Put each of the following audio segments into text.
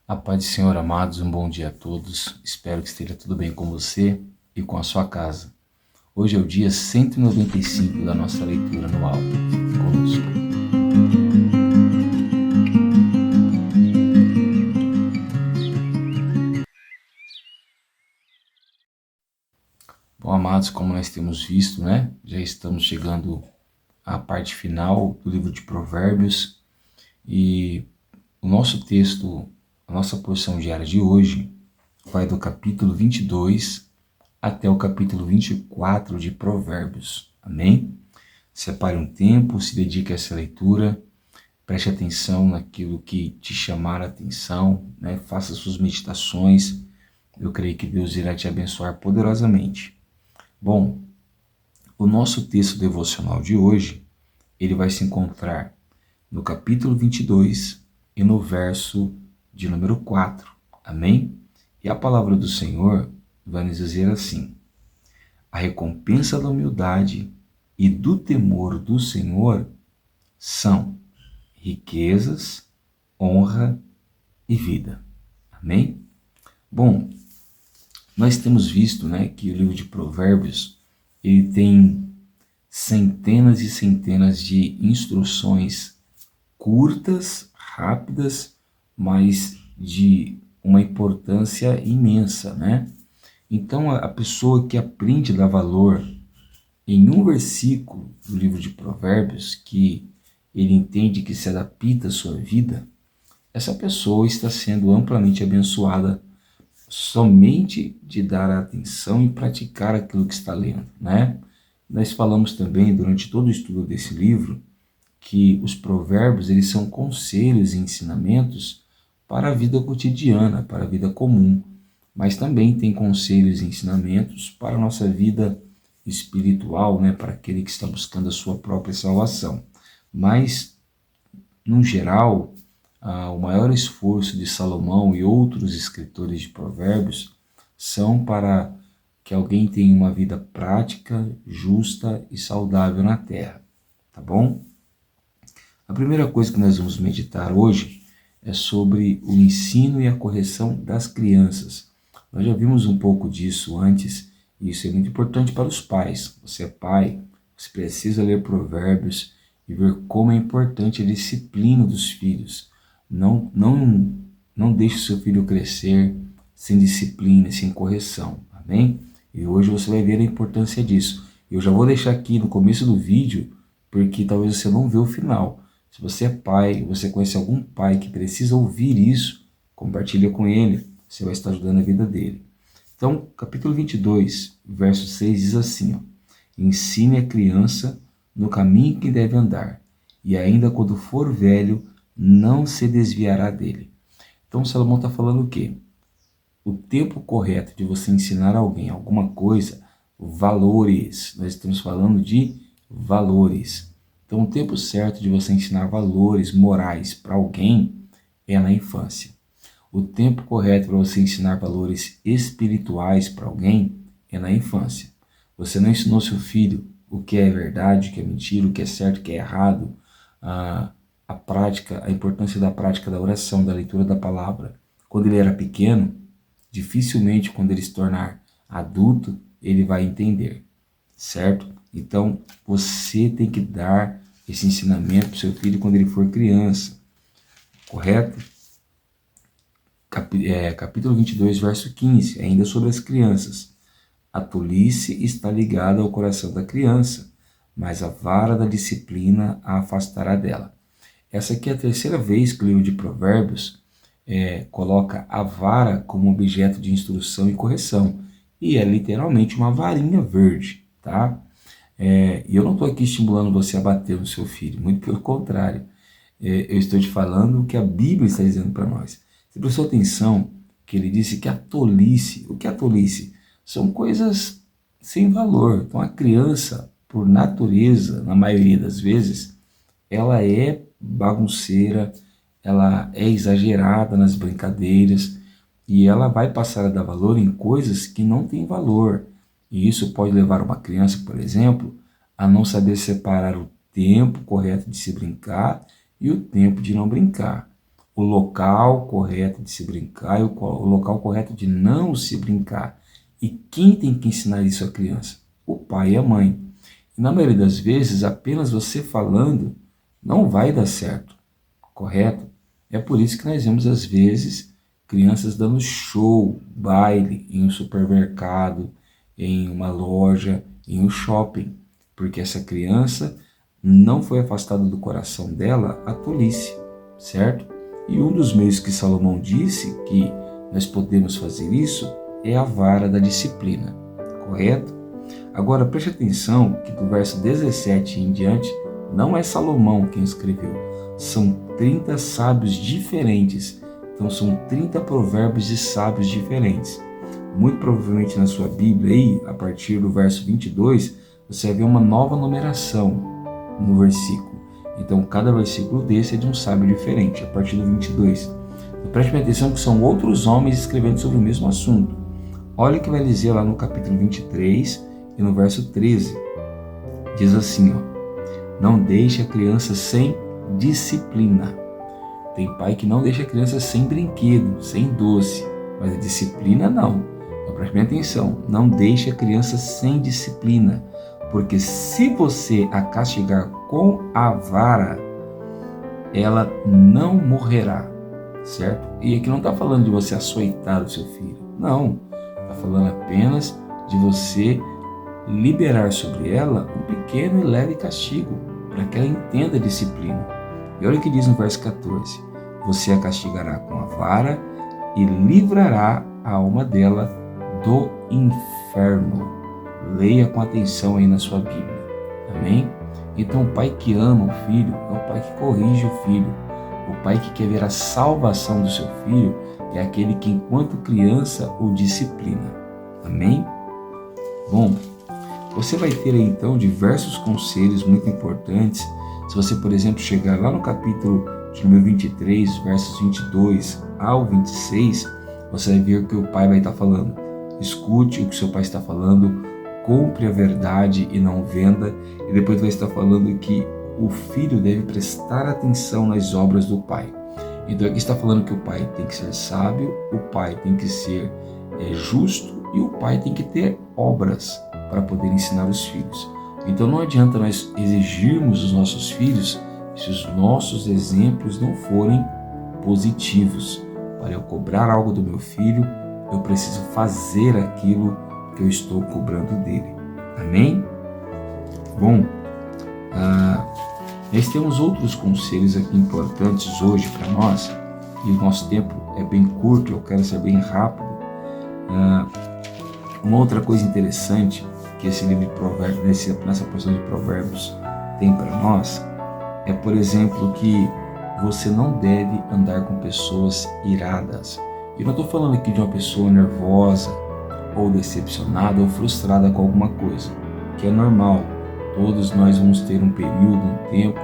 A paz do Senhor, amados, um bom dia a todos. Espero que esteja tudo bem com você e com a sua casa. Hoje é o dia 195 da nossa leitura anual. Fique conosco. Bom, amados, como nós temos visto, já estamos chegando à parte final do livro de Provérbios e o nosso texto, a nossa porção diária de hoje vai do capítulo 22 até o capítulo 24 de Provérbios. Amém? Separe um tempo, se dedique a essa leitura, preste atenção naquilo que te chamar a atenção, faça suas meditações. Eu creio que Deus irá te abençoar poderosamente. Bom, o nosso texto devocional de hoje, ele vai se encontrar no capítulo 22 e no verso de número 4. Amém? E a palavra do Senhor vai nos dizer assim: a recompensa da humildade e do temor do Senhor são riquezas, honra e vida. Amém? Bom, nós temos visto, que o livro de Provérbios ele tem centenas e centenas de instruções curtas, rápidas, mas de uma importância imensa, Então, a pessoa que aprende a dar valor em um versículo do livro de Provérbios, que ele entende que se adapta à sua vida, essa pessoa está sendo amplamente abençoada somente de dar atenção e praticar aquilo que está lendo, Nós falamos também durante todo o estudo desse livro que os provérbios eles são conselhos e ensinamentos para a vida cotidiana, para a vida comum, mas também tem conselhos e ensinamentos para a nossa vida espiritual, para aquele que está buscando a sua própria salvação. Mas, no geral, o maior esforço de Salomão e outros escritores de provérbios são para que alguém tenha uma vida prática, justa e saudável na terra, tá bom? A primeira coisa que nós vamos meditar hoje é sobre o ensino e a correção das crianças. Nós já vimos um pouco disso antes, e isso é muito importante para os pais. Você é pai, você precisa ler provérbios e ver como é importante a disciplina dos filhos. Não deixe o seu filho crescer sem disciplina, sem correção, amém? E hoje você vai ver a importância disso. Eu já vou deixar aqui no começo do vídeo, porque talvez você não vê o final. Se você é pai, você conhece algum pai que precisa ouvir isso, compartilha com ele, você vai estar ajudando a vida dele. Então, capítulo 22, verso 6 diz assim, ensine a criança no caminho que deve andar, e ainda quando for velho, não se desviará dele. Então, Salomão está falando o quê? O tempo correto de você ensinar alguém alguma coisa, valores, nós estamos falando de valores. Então, o tempo certo de você ensinar valores morais para alguém é na infância. O tempo correto para você ensinar valores espirituais para alguém é na infância. Você não ensinou seu filho o que é verdade, o que é mentira, o que é certo, o que é errado, a prática, a importância da prática da oração, da leitura da palavra. Quando ele era pequeno, dificilmente quando ele se tornar adulto, ele vai entender, certo? Então, você tem que dar esse ensinamento para o seu filho quando ele for criança, correto? Capítulo 22, verso 15, ainda sobre as crianças. A tolice está ligada ao coração da criança, mas a vara da disciplina a afastará dela. Essa aqui é a terceira vez que o livro de Provérbios coloca a vara como objeto de instrução e correção. E é literalmente uma varinha verde, tá? E eu não estou aqui estimulando você a bater no seu filho, muito pelo contrário. Eu estou te falando o que a Bíblia está dizendo para nós. Você prestou atenção que ele disse que a tolice, o que é a tolice? São coisas sem valor. Então a criança, por natureza, na maioria das vezes, ela é bagunceira, ela é exagerada nas brincadeiras e ela vai passar a dar valor em coisas que não têm valor. E isso pode levar uma criança, por exemplo, a não saber separar o tempo correto de se brincar e o tempo de não brincar. o local correto de se brincar e o local correto de não se brincar. E quem tem que ensinar isso à criança? O pai e a mãe. E na maioria das vezes, apenas você falando não vai dar certo, correto? É por isso que nós vemos às vezes crianças dando show, baile em um supermercado, em uma loja, em um shopping, porque essa criança não foi afastada do coração dela a tolice, certo? E um dos meios que Salomão disse que nós podemos fazer isso é a vara da disciplina, correto? Agora preste atenção que do verso 17 em diante não é Salomão quem escreveu, são 30 sábios diferentes, então são 30 provérbios de sábios diferentes. Muito provavelmente na sua Bíblia aí, a partir do verso 22, você vai ver uma nova numeração no versículo. Então cada versículo desse é de um sábio diferente, a partir do 22. Então, preste atenção que são outros homens escrevendo sobre o mesmo assunto. Olha o que vai dizer lá no capítulo 23 e no verso 13. Diz assim, não deixe a criança sem disciplina. Tem pai que não deixa a criança sem brinquedo, sem doce, mas a disciplina não. Então preste atenção, não deixe a criança sem disciplina, porque se você a castigar com a vara, ela não morrerá, certo? E aqui não está falando de você açoitar o seu filho, não. Está falando apenas de você liberar sobre ela um pequeno e leve castigo, para que ela entenda a disciplina. E olha o que diz no verso 14: você a castigará com a vara e livrará a alma dela do inferno. Leia com atenção aí na sua Bíblia, amém? Então o pai que ama o filho é o pai que corrige o filho. O pai que quer ver a salvação do seu filho é aquele que enquanto criança o disciplina, amém? Bom, você vai ter aí então diversos conselhos muito importantes. Se você, por exemplo, chegar lá no capítulo de número 23, versos 22 ao 26, você vai ver que o pai vai estar falando. Escute o que seu pai está falando, compre a verdade e não venda. E depois vai estar falando que o filho deve prestar atenção nas obras do pai. Então aqui está falando que o pai tem que ser sábio, o pai tem que ser justo e o pai tem que ter obras para poder ensinar os filhos. Então não adianta nós exigirmos dos nossos filhos se os nossos exemplos não forem positivos. Para eu cobrar algo do meu filho, eu preciso fazer aquilo que eu estou cobrando dele. Amém? Bom, nós temos outros conselhos aqui importantes hoje para nós, e o nosso tempo é bem curto, eu quero ser bem rápido. Uma outra coisa interessante que esse livro de provérbios, nessa porção de provérbios tem para nós, é, por exemplo, que você não deve andar com pessoas iradas. E não estou falando aqui de uma pessoa nervosa, ou decepcionada, ou frustrada com alguma coisa, que é normal. Todos nós vamos ter um período, um tempo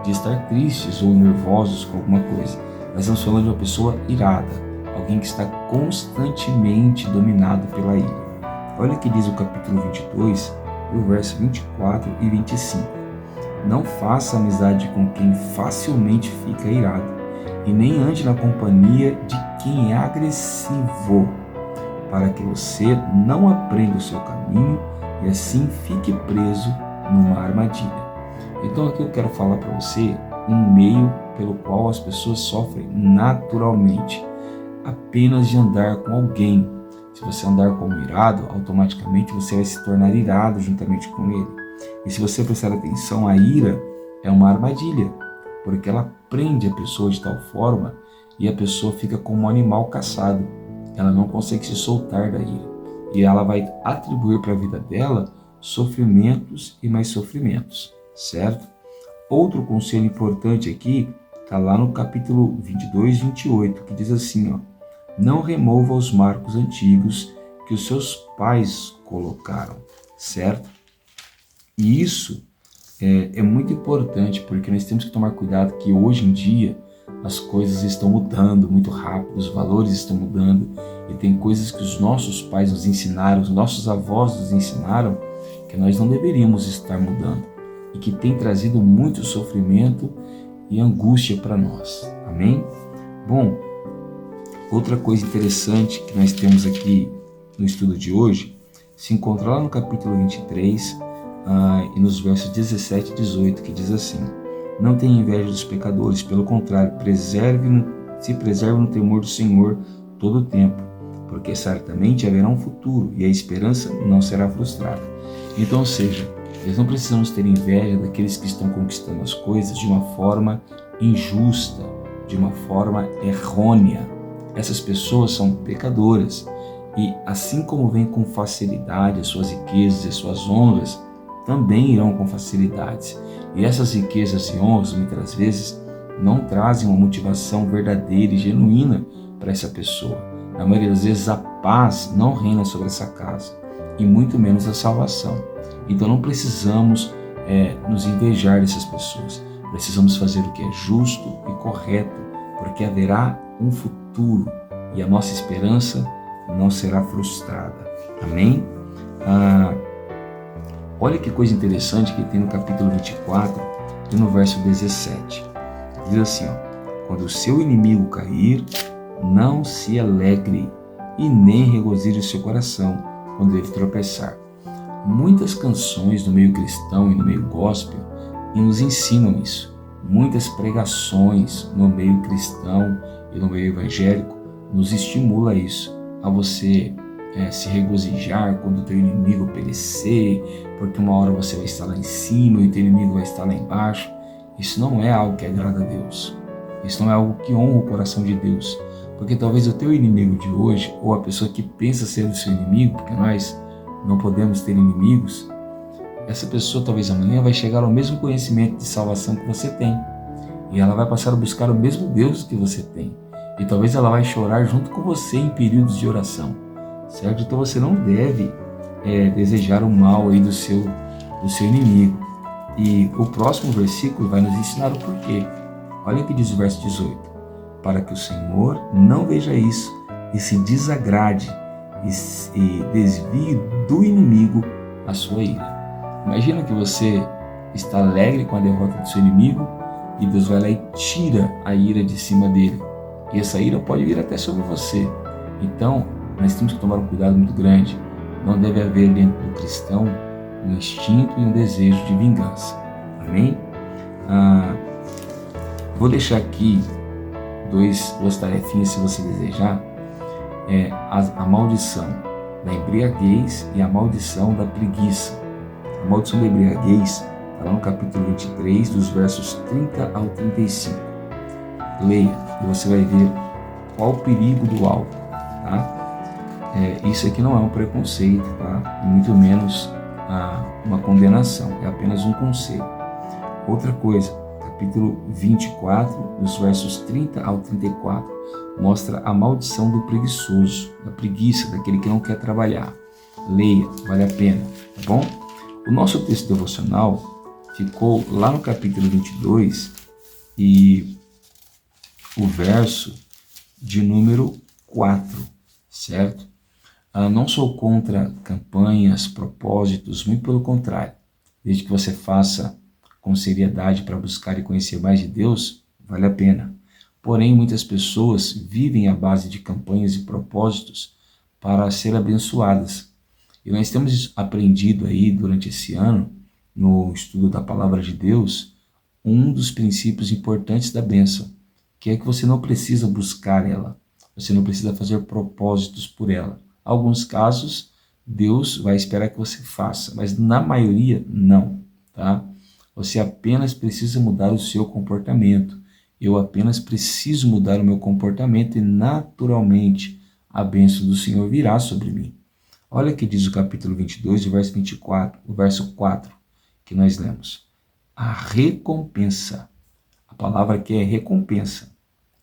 de estar tristes ou nervosos com alguma coisa. Mas estamos falando de uma pessoa irada, alguém que está constantemente dominado pela ira. Olha o que diz o capítulo 22, o verso 24 e 25. Não faça amizade com quem facilmente fica irado, e nem ande na companhia de quem é agressivo, para que você não aprenda o seu caminho e assim fique preso numa armadilha. Então aqui eu quero falar para você um meio pelo qual as pessoas sofrem naturalmente, apenas de andar com alguém. Se você andar com um irado, automaticamente você vai se tornar irado juntamente com ele. E se você prestar atenção, a ira é uma armadilha, porque ela prende a pessoa de tal forma e a pessoa fica como um animal caçado. Ela não consegue se soltar da ira. E ela vai atribuir para a vida dela sofrimentos e mais sofrimentos, certo? Outro conselho importante aqui está lá no capítulo 22, 28, que diz assim, não remova os marcos antigos que os seus pais colocaram, certo? E isso é muito importante, porque nós temos que tomar cuidado que hoje em dia as coisas estão mudando muito rápido, os valores estão mudando e tem coisas que os nossos pais nos ensinaram, os nossos avós nos ensinaram que nós não deveríamos estar mudando e que tem trazido muito sofrimento e angústia para nós. Amém? Bom, outra coisa interessante que nós temos aqui no estudo de hoje se encontra lá no capítulo 23 e nos versos 17 e 18, que diz assim: não tenha inveja dos pecadores, pelo contrário, se preserve no temor do Senhor todo o tempo, porque certamente haverá um futuro e a esperança não será frustrada. Então, ou seja, nós não precisamos ter inveja daqueles que estão conquistando as coisas de uma forma injusta, de uma forma errônea. Essas pessoas são pecadoras e, assim como vêm com facilidade as suas riquezas e as suas honras, também irão com facilidades. E essas riquezas e honras, muitas vezes, não trazem uma motivação verdadeira e genuína para essa pessoa. Na maioria das vezes, a paz não reina sobre essa casa, e muito menos a salvação. Então não precisamos nos invejar dessas pessoas. Precisamos fazer o que é justo e correto, porque haverá um futuro e a nossa esperança não será frustrada. Amém? Olha que coisa interessante que tem no capítulo 24 e no verso 17. Diz assim, quando o seu inimigo cair, não se alegre e nem regozije o seu coração quando ele tropeçar. Muitas canções no meio cristão e no meio gospel nos ensinam isso. Muitas pregações no meio cristão e no meio evangélico nos estimula isso, a você se regozijar quando o teu inimigo perecer, porque uma hora você vai estar lá em cima e o teu inimigo vai estar lá embaixo. Isso não é algo que agrada a Deus. Isso não é algo que honra o coração de Deus. Porque talvez o teu inimigo de hoje, ou a pessoa que pensa ser o seu inimigo, porque nós não podemos ter inimigos, essa pessoa talvez amanhã vai chegar ao mesmo conhecimento de salvação que você tem. E ela vai passar a buscar o mesmo Deus que você tem. E talvez ela vai chorar junto com você em períodos de oração. Certo? Então você não deve desejar o mal aí do seu inimigo. E o próximo versículo vai nos ensinar o porquê. Olha o que diz o verso 18. Para que o Senhor não veja isso e se desagrade e desvie do inimigo a sua ira. Imagina que você está alegre com a derrota do seu inimigo e Deus vai lá e tira a ira de cima dele. E essa ira pode vir até sobre você. Então, nós temos que tomar um cuidado muito grande. Não deve haver dentro do cristão um instinto e um desejo de vingança. Amém? Vou deixar aqui duas tarefinhas, se você desejar. A maldição da embriaguez e a maldição da preguiça. A maldição da embriaguez está lá no capítulo 23, dos versos 30 ao 35. Leia e você vai ver qual o perigo do álcool. Tá? Isso aqui não é um preconceito, tá? E muito menos uma condenação, é apenas um conselho. Outra coisa, capítulo 24, dos versos 30 ao 34, mostra a maldição do preguiçoso, da preguiça, daquele que não quer trabalhar. Leia, vale a pena, tá bom? O nosso texto devocional ficou lá no capítulo 22 e o verso de número 4, certo? Não sou contra campanhas, propósitos, muito pelo contrário. Desde que você faça com seriedade para buscar e conhecer mais de Deus, vale a pena. Porém, muitas pessoas vivem à base de campanhas e propósitos para ser abençoadas. E nós temos aprendido aí durante esse ano, no estudo da Palavra de Deus, um dos princípios importantes da bênção, que é que você não precisa buscar ela, você não precisa fazer propósitos por ela. Em alguns casos, Deus vai esperar que você faça, mas na maioria, não. Tá? Você apenas precisa mudar o seu comportamento. Eu apenas preciso mudar o meu comportamento e naturalmente a bênção do Senhor virá sobre mim. Olha o que diz o capítulo 22, o verso 24, o verso 4, que nós lemos. A recompensa. A palavra aqui é recompensa.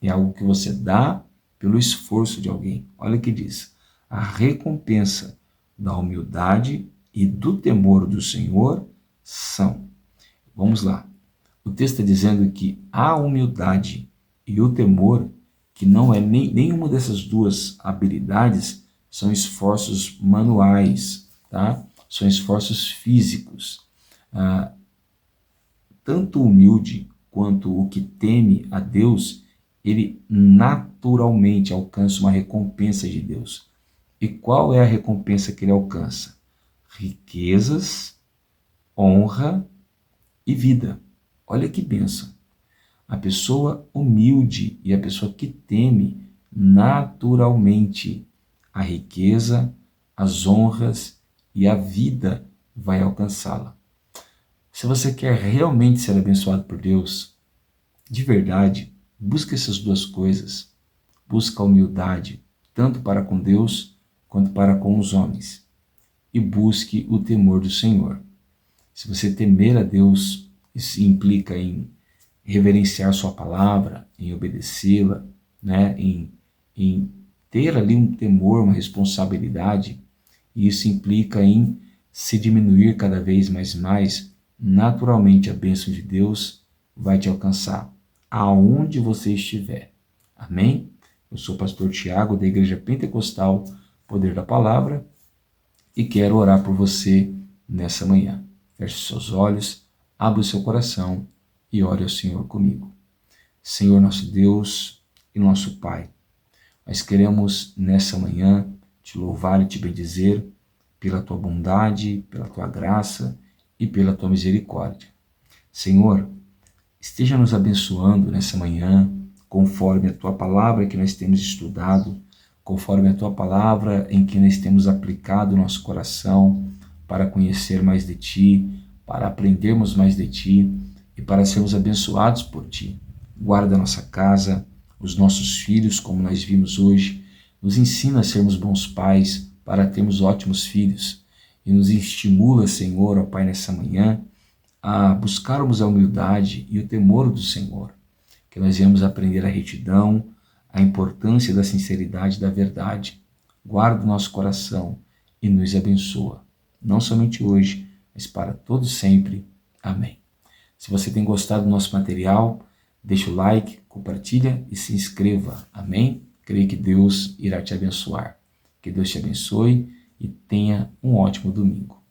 É algo que você dá pelo esforço de alguém. Olha o que diz. A recompensa da humildade e do temor do Senhor são. Vamos lá. O texto está dizendo que a humildade e o temor, que não é nenhuma dessas duas habilidades, são esforços manuais, tá? São esforços físicos. Tanto o humilde quanto o que teme a Deus, ele naturalmente alcança uma recompensa de Deus. E qual é a recompensa que ele alcança? Riquezas, honra e vida. Olha que bênção. A pessoa humilde e a pessoa que teme, naturalmente, a riqueza, as honras e a vida vai alcançá-la. Se você quer realmente ser abençoado por Deus, de verdade, busque essas duas coisas. Busca a humildade, tanto para com Deus quanto para com os homens. E busque o temor do Senhor. Se você temer a Deus, isso implica em reverenciar sua palavra, em obedecê-la, né? em ter ali um temor, uma responsabilidade, e isso implica em se diminuir cada vez mais, naturalmente a bênção de Deus vai te alcançar, aonde você estiver. Amém? Eu sou o pastor Tiago, da Igreja Pentecostal Poder da Palavra, e quero orar por você nessa manhã. Feche seus olhos, abra o seu coração e ore ao Senhor comigo. Senhor nosso Deus e nosso Pai, nós queremos nessa manhã te louvar e te bendizer pela tua bondade, pela tua graça e pela tua misericórdia. Senhor, esteja nos abençoando nessa manhã, conforme a tua palavra que nós temos estudado, conforme a tua palavra em que nós temos aplicado o nosso coração para conhecer mais de ti, para aprendermos mais de ti e para sermos abençoados por ti. Guarda a nossa casa, os nossos filhos, como nós vimos hoje, nos ensina a sermos bons pais para termos ótimos filhos e nos estimula, Senhor, ó Pai, nessa manhã, a buscarmos a humildade e o temor do Senhor, que nós venhamos aprender a retidão, a importância da sinceridade e da verdade. Guarda o nosso coração e nos abençoa, não somente hoje, mas para todo sempre. Amém. Se você tem gostado do nosso material, deixa o like, compartilha e se inscreva. Amém? Creio que Deus irá te abençoar. Que Deus te abençoe e tenha um ótimo domingo.